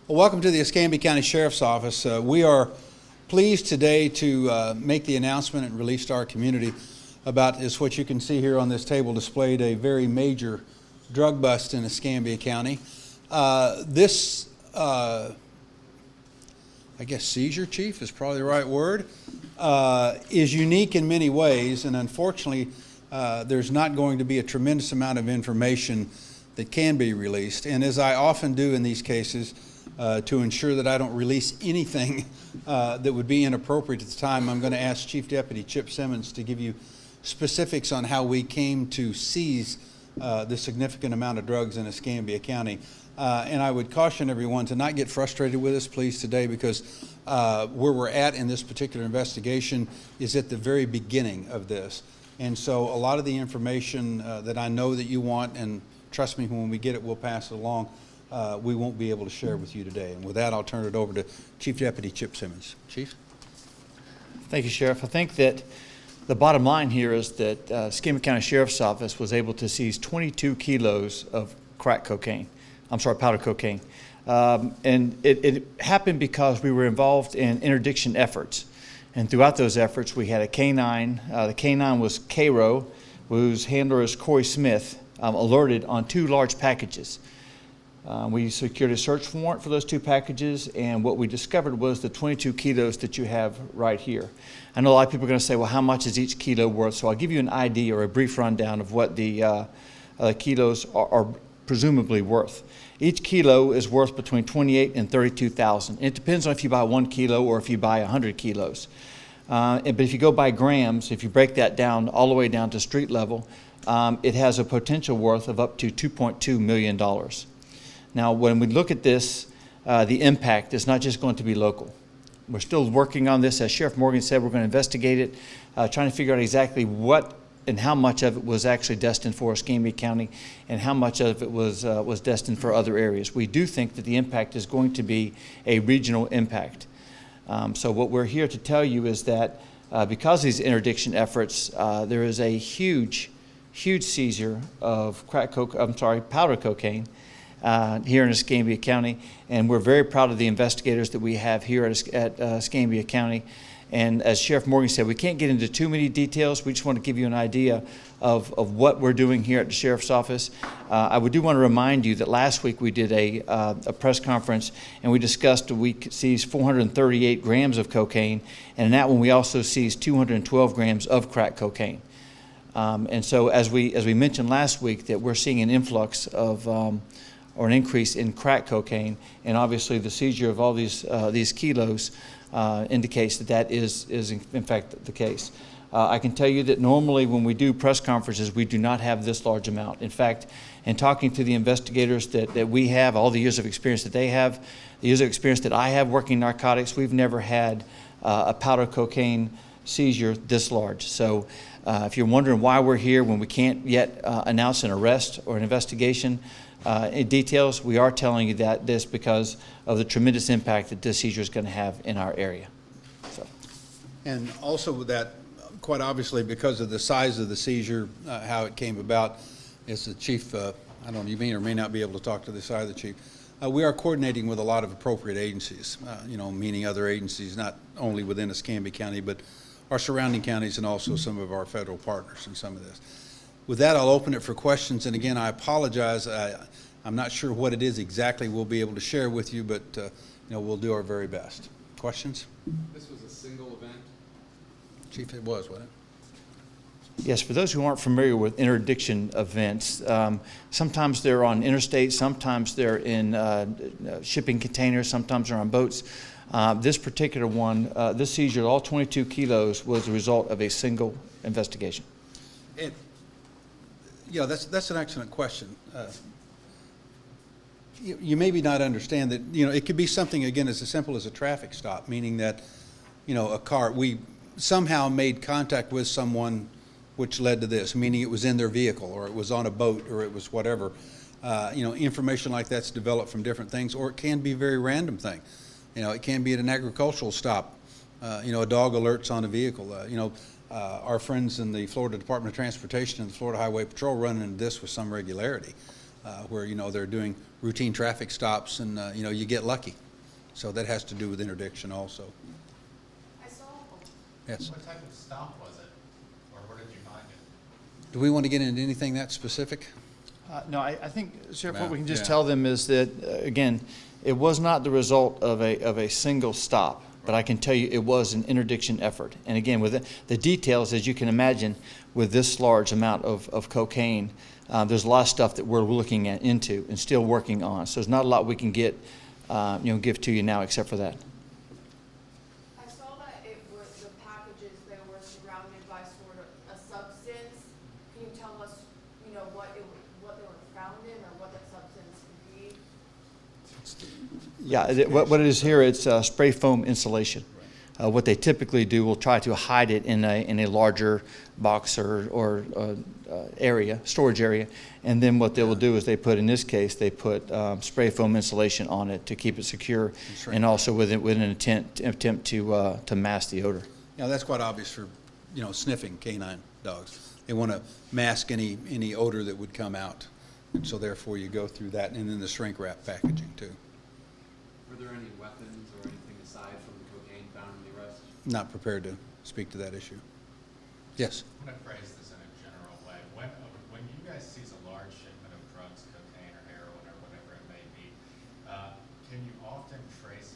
Well, welcome to the Escambia County Sheriff's Office. We are pleased today to make the announcement and release to our community about what you can see here on this table displayed, a very major drug bust in Escambia County. This, I guess seizure, Chief, is probably the right word, is unique in many ways, and unfortunately there's not going to be a tremendous amount of information that can be released. And as I often do in these cases, to ensure that I don't release anything that would be inappropriate at the time, I'm going to ask Chief Deputy Chip Simmons to give you specifics on how we came to seize the significant amount of drugs in Escambia County. And I would caution everyone to not get frustrated with us, please, today, because where we're at in this particular investigation is at the very beginning of this. And so a lot of the information that I know that you want, and trust me, when we get it, we'll pass it along, we won't be able to share with you today. And with that, I'll turn it over to Chief Deputy Chip Simmons. Chief? Thank you, Sheriff. I think that the bottom line here is that Escambia County Sheriff's Office was able to seize 22 kilos of powder cocaine. And it happened because we were involved in interdiction efforts. And throughout those efforts, we had a canine. The canine was Cairo, whose handler is Corey Smith, alerted on 2 large packages. We secured a search warrant for those 2 packages, and what we discovered was the 22 kilos that you have right here. I know a lot of people are going to say, well, how much is each kilo worth? So I'll give you an idea or a brief rundown of what the kilos are presumably worth. Each kilo is worth between $28,000 and $32,000. It depends on if you buy 1 kilo or if you buy 100 kilos. But if you go by grams, if you break that down all the way down to street level, it has a potential worth of up to $2.2 million. Now, when we look at this, the impact is not just going to be local. We're still working on this. As Sheriff Morgan said, we're going to investigate it, trying to figure out exactly what and how much of it was actually destined for Escambia County and how much of it was destined for other areas. We do think that the impact is going to be a regional impact. So what we're here to tell you is that because of these interdiction efforts, there is a huge seizure of powder cocaine here in Escambia County, and we're very proud of the investigators that we have here at Escambia County. And as Sheriff Morgan said, we can't get into too many details. We just want to give you an idea of what we're doing here at the Sheriff's Office. I do want to remind you that last week we did a press conference, and we discussed we seized 438 grams of cocaine, and in that one we also seized 212 grams of crack cocaine. And so as we mentioned last week, that we're seeing an influx of or an increase in crack cocaine, and obviously the seizure of all these kilos indicates that is in fact the case. I can tell you that normally when we do press conferences, we do not have this large amount. In fact, in talking to the investigators that we have, all the years of experience that they have, the years of experience that I have working narcotics, we've never had a powder cocaine seizure this large. So if you're wondering why we're here when we can't yet announce an arrest or an investigation, in details, we are telling you that this because of the tremendous impact that this seizure is going to have in our area. So. And also with that, quite obviously, because of the size of the seizure, how it came about, as the Chief, I don't know, you may or may not be able to talk to this either, Chief. We are coordinating with a lot of appropriate agencies, meaning other agencies, not only within Escambia County, but our surrounding counties and also some of our federal partners in some of this. With that, I'll open it for questions. And again, I apologize. I'm not sure what it is exactly we'll be able to share with you, but we'll do our very best. Questions? This was a single event? Chief, it was, wasn't it? Yes, for those who aren't familiar with interdiction events, sometimes they're on interstate, sometimes they're in shipping containers, sometimes they're on boats. This particular one, this seizure, all 22 kilos, was the result of a single investigation. Yeah, that's an excellent question. You maybe not understand that, it could be something, again, as simple as a traffic stop, meaning that, a car, we somehow made contact with someone which led to this, meaning it was in their vehicle or it was on a boat or it was whatever. Information like that's developed from different things, or it can be a very random thing. It can be at an agricultural stop. A dog alerts on a vehicle. Our friends in the Florida Department of Transportation and the Florida Highway Patrol run into this with some regularity. where, you know, they're doing routine traffic stops and, you know, you get lucky. So that has to do with interdiction also. I saw. Yes. What type of stop was it, or where did you find it? Do we want to get into anything that specific? No, I think, Sheriff, what we can just Yeah. tell them is that, again, it was not the result of a single stop, but I can tell you it was an interdiction effort. And again, with the details, as you can imagine, with this large amount of cocaine, there's a lot of stuff that we're looking into and still working on. So there's not a lot we can get, give to you now except for that. I saw that it was the packages that were surrounded by sort of a substance. Can you tell us, you know, what they were found in or what that substance could be? Yeah, what it is here, it's spray foam insulation. What they typically do will try to hide it in a larger box or area, storage area, and then what they will do is they put, in this case, they put spray foam insulation on it to keep it secure, and also with an attempt to mask the odor. Yeah, that's quite obvious for, you know, sniffing canine dogs. They want to mask any odor that would come out, and so therefore you go through that, and then the shrink wrap packaging too. Were there any weapons or anything aside from the cocaine found in the arrest? Not prepared to speak to that issue. Yes. I'm going to phrase this in a general way. When you guys seize a large shipment of drugs, cocaine or heroin or whatever it may be, can you often trace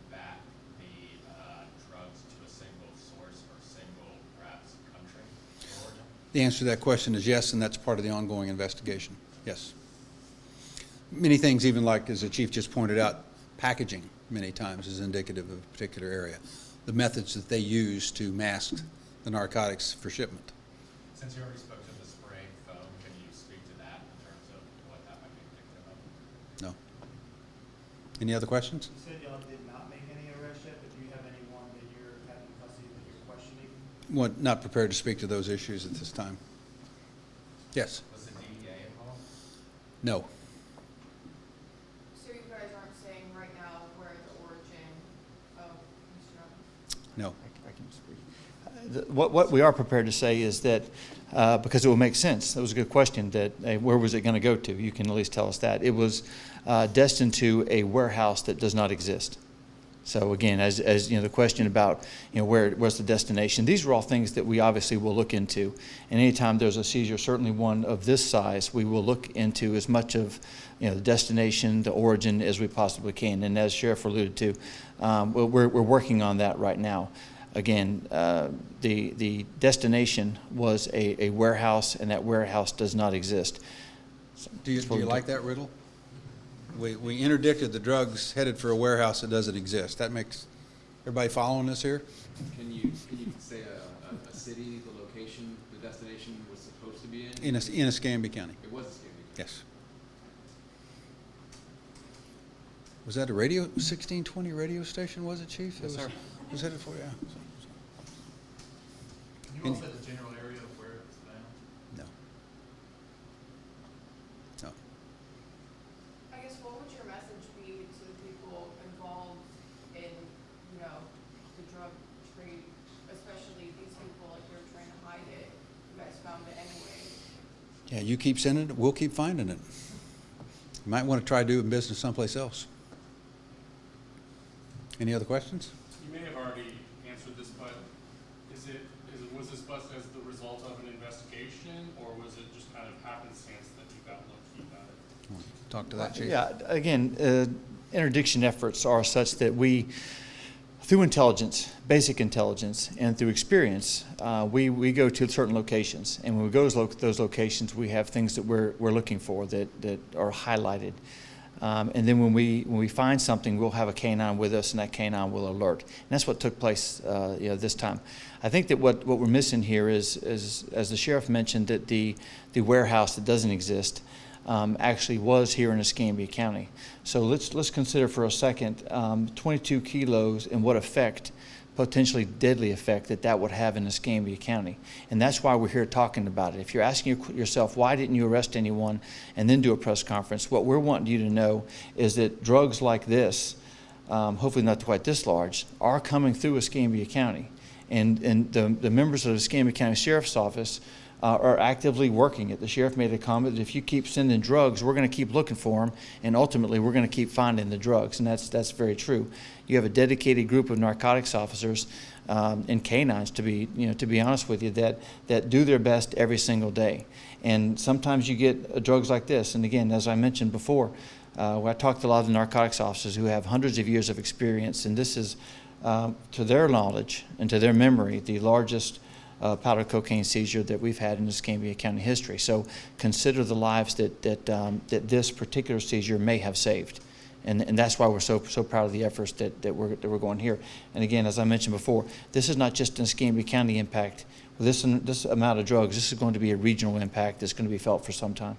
back the drugs to a single source or single, perhaps, country of origin? The answer to that question is yes, and that's part of the ongoing investigation. Yes. Many things, even like, as the chief just pointed out, packaging many times is indicative of a particular area. The methods that they use to mask the narcotics for shipment. Since you already spoke to the spray foam, can you speak to that in terms of what that might be indicative of? No. Any other questions? You said y'all did not make any arrests yet, but do you have anyone that you're having custody that you're questioning? Not prepared to speak to those issues at this time. Yes. Was the DEA involved? No. So you guys aren't saying right now where the origin of these drugs? No. I can speak. What we are prepared to say is that, because it will make sense, that was a good question, that where was it going to go to? You can at least tell us that. It was destined to a warehouse that does not exist. So again, as you know, the question about, you know, where's the destination, these are all things that we obviously will look into. And anytime there's a seizure, certainly one of this size, we will look into as much of, you know, the destination, the origin as we possibly can. And as Sheriff alluded to, we're working on that right now. Again, the destination was a warehouse, and that warehouse does not exist. So Do you like that riddle? We interdicted the drugs headed for a warehouse that doesn't exist. That makes everybody following us here? Can you say a city, the location, the destination was supposed to be in? In Escambia County. It was Escambia. Yes. Was that a 1620 radio station, was it, Chief? Yes, sir. Was headed for, yeah. Can you also the general area of where it's found? No. No. I guess what would your message be to the people involved in, you know, the drug trade, especially these people, like you're trying to hide it, you guys found it anyway? Yeah, you keep sending it, we'll keep finding it. You might want to try doing business someplace else. Any other questions? You may have already answered this, but was this bust as the result of an investigation, or was it just kind of happenstance that you got lucky about it? Talk to that, Chief. Yeah, again, interdiction efforts are such that we, through intelligence, basic intelligence, and through experience, we go to certain locations. And when we go to those locations, we have things that we're looking for that are highlighted. And then when we find something, we'll have a canine with us, and that canine will alert. And that's what took place this time. I think that what we're missing here is, as the sheriff mentioned, that the warehouse that doesn't exist actually was here in Escambia County. So let's consider for a second 22 kilos and what effect, potentially deadly effect, that would have in Escambia County. And that's why we're here talking about it. If you're asking yourself, why didn't you arrest anyone and then do a press conference, what we're wanting you to know is that drugs like this, hopefully not quite this large, are coming through Escambia County. And the members of the Escambia County Sheriff's Office are actively working it. The sheriff made a comment that if you keep sending drugs, we're going to keep looking for them, and ultimately we're going to keep finding the drugs, and that's very true. You have a dedicated group of narcotics officers and canines, to be honest with you, that do their best every single day. And sometimes you get drugs like this. And again, as I mentioned before, I talked to a lot of the narcotics officers who have hundreds of years of experience, and this is, to their knowledge and to their memory, the largest powder cocaine seizure that we've had in Escambia County history. So consider the lives that this particular seizure may have saved. And that's why we're so proud of the efforts that we're going here. And again, as I mentioned before, this is not just an Escambia County impact. With this amount of drugs, this is going to be a regional impact that's going to be felt for some time.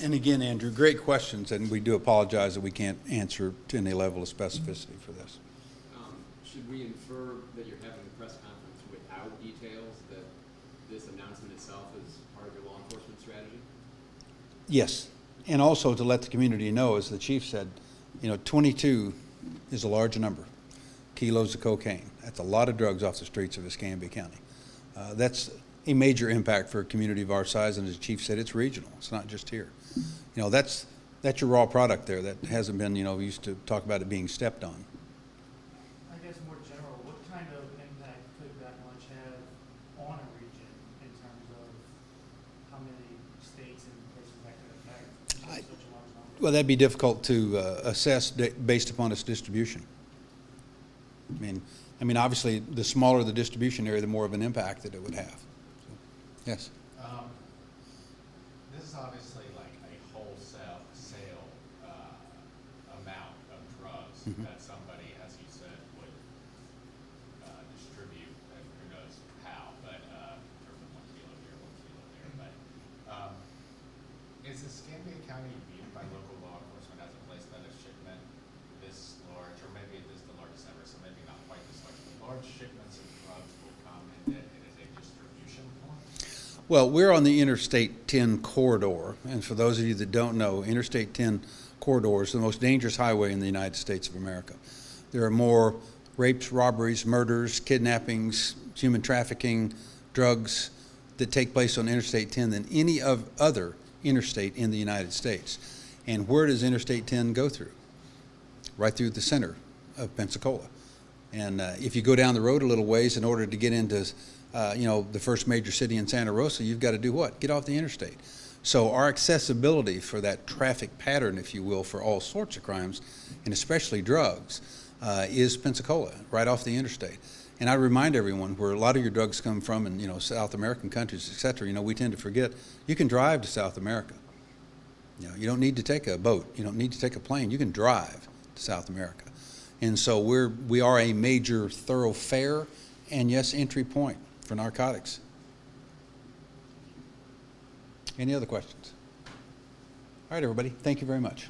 And again, Andrew, great questions, and we do apologize that we can't answer to any level of specificity for this. Should we infer that you're having a press conference without details, that this announcement itself is part of your law enforcement strategy? Yes, and also to let the community know, as the chief said, 22 is a large number, kilos of cocaine. That's a lot of drugs off the streets of Escambia County. That's a major impact for a community of our size, and as the chief said, it's regional. It's not just here. That's your raw product there that hasn't been, we used to talk about it being stepped on. I guess more general, what kind of impact could that much have on a region in terms of how many states and places that could affect such a large number? Well, that'd be difficult to assess based upon its distribution. I mean, obviously, the smaller the distribution area, the more of an impact that it would have. So, yes. This is obviously like a wholesale sale amount of drugs that somebody, as you said, would distribute, and who knows how, but in terms of 1 kilo here, 1 kilo there. But is Escambia County viewed by local law enforcement as a place that a shipment this large, or maybe it is the largest ever, so maybe not quite this large, but large shipments of drugs will come and that it is a distribution point? Well, we're on the Interstate 10 corridor, and for those of you that don't know, Interstate 10 corridor is the most dangerous highway in the United States of America. There are more rapes, robberies, murders, kidnappings, human trafficking, drugs that take place on Interstate 10 than any other interstate in the United States. And where does Interstate 10 go through? Right through the center of Pensacola. And if you go down the road a little ways, in order to get into the first major city in Santa Rosa, you've got to do what? Get off the interstate. So our accessibility for that traffic pattern, if you will, for all sorts of crimes, and especially drugs, is Pensacola, right off the interstate. And I remind everyone, where a lot of your drugs come from in South American countries, et cetera, we tend to forget, you can drive to South America. You don't need to take a boat. You don't need to take a plane. You can drive to South America. And so we are a major thoroughfare and, yes, entry point for narcotics. Any other questions? All right, everybody. Thank you very much.